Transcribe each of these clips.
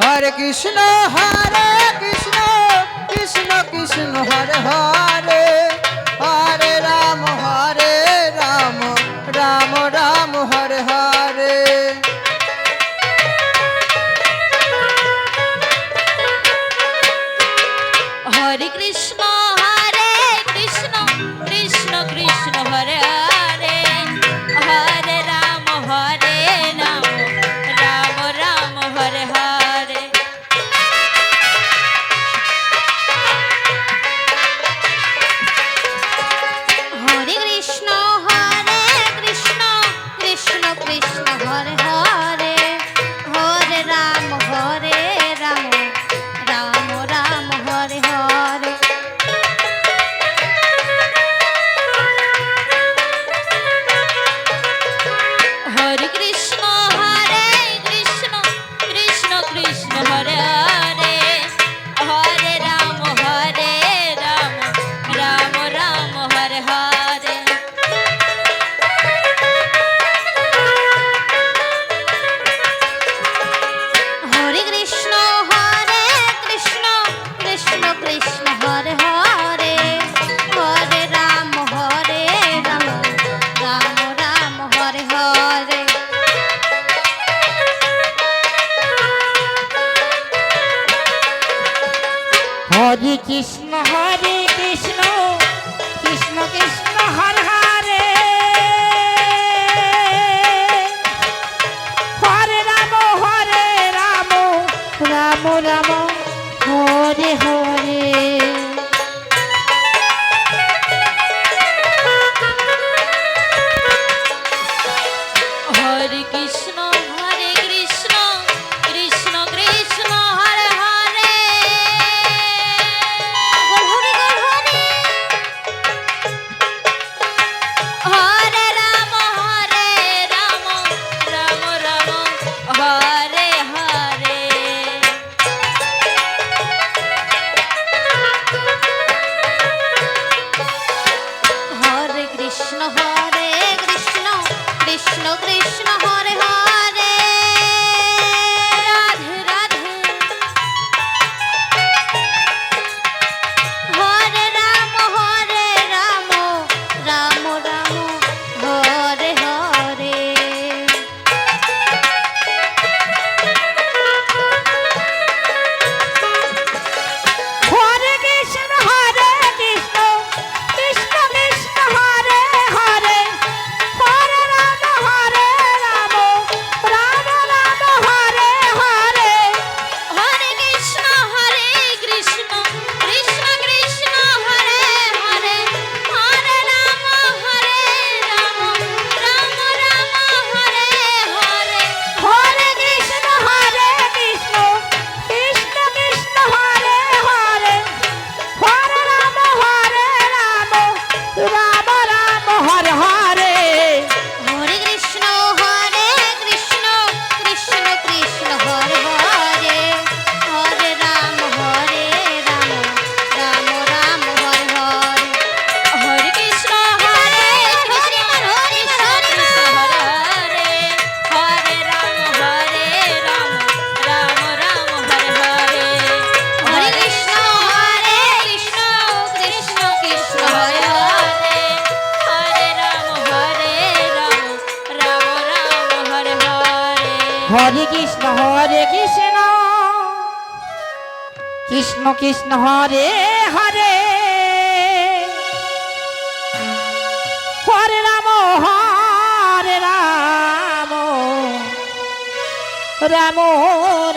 Hare Krishna Krishna Krishna Hare Hare Hare Ram Ram Ram Hare Hare Hare Krishna Krishna Krishna Krishna Hare Hare Hare Ram Ram Ram Hare Hare Hare Krishna Krishna Krishna Krishna Hare Hare Hare Ram Ram Ram Hare Hare Hare Krishna Krishna Krishna Krishna Hare Hare Hare Ram Ram Ram Hare Hare Hare Krishna Krishna Krishna Krishna Hare Hare Hare Ram Ram Ram Hare Hare Hare Krishna Krishna Krishna Hare Hare Hare Ram Ram Ram Hare Hare Hare Krishna Krishna Krishna Krishna Hare Hare Hare Ram Ram Ram Hare Hare Hare Krishna Krishna Krishna Hare Hare Radhe Radhe Hare Ram Ram Ram Hare Hare Hare Krishna Krishna Krishna Krishna Hare Hare Hare Ram Ram Ram Hare Hare Hare Krishna Krishna Krishna Krishna Hare Hare Hare Ram Ram Ram Hare Hare Hare Krishna Krishna Krishna Krishna Hare Hare Hare Ram Ram Ram Hare Hare Hare Krishna Krishna Krishna Krishna Hare Hare Hare Ram Ram Ram Hare Hare Hare Krishna Krishna Krishna Krishna Hare Hare Hare Ram Ram Ram Hare Hare Hare Krishna Krishna Krishna Hare Hare Hare Ram Ram Hare Hare Hare Krishna Krishna Krishna Hare Hare Hare Ram Ram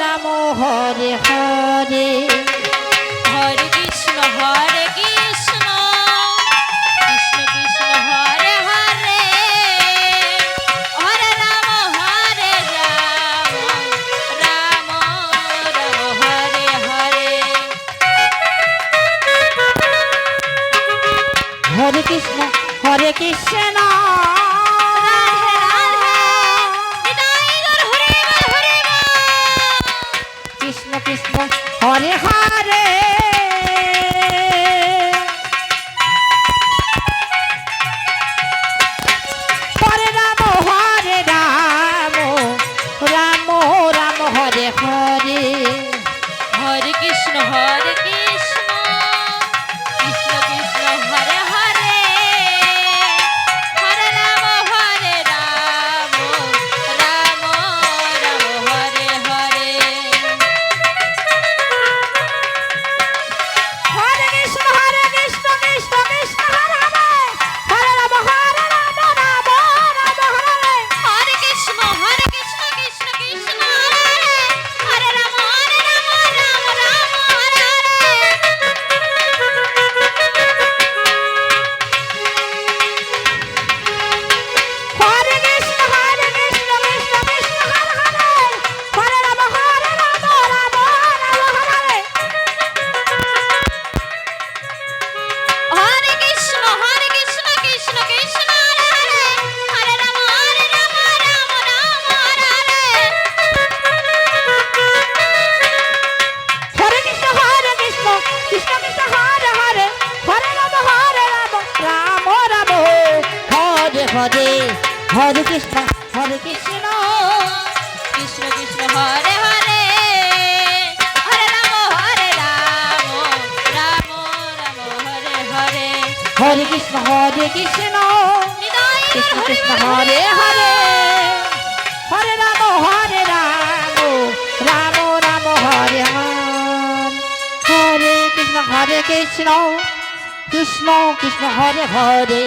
Ram Hare Hare Hare Krishna Krishna Krishna Hare Hare Hare Ram Ram Hare Hare Hare Krishna Radhe Radhe Nitai Gaur Hare Krishna Krishna Hare Hare Hare Ram Ram Ram Hare Hare Krishna Krishna Krishna Hare Hare Hare Ram Ram Ram Hare Hare Hare Krishna Krishna Krishna Hare Hare Hare Ram Ram Ram Hare Hare Krishna Krishna Krishna Hare Hare Ram Ram Ram Hare Hare Krishna Krishna Krishna Hare Hare Hare Ram Ram Ram Hare Hare Krishna Krishna Krishna Hare Hare Hare Ram Ram Ram Hare Hare Hare Krishna Krishna Krishna Hare Hare Hare Ram Ram Ram Hare Hare Hare Krishna Krishna Krishna Krishna Hare Hare Hare Ram Ram Ram Hare Hare Hare Krishna Krishna Nitai Krishna Gour Krishna Hari Hare Hare Hare Ram Ram Ram Hare Hare Krishna Krishna Krishna Krishna Hare Hare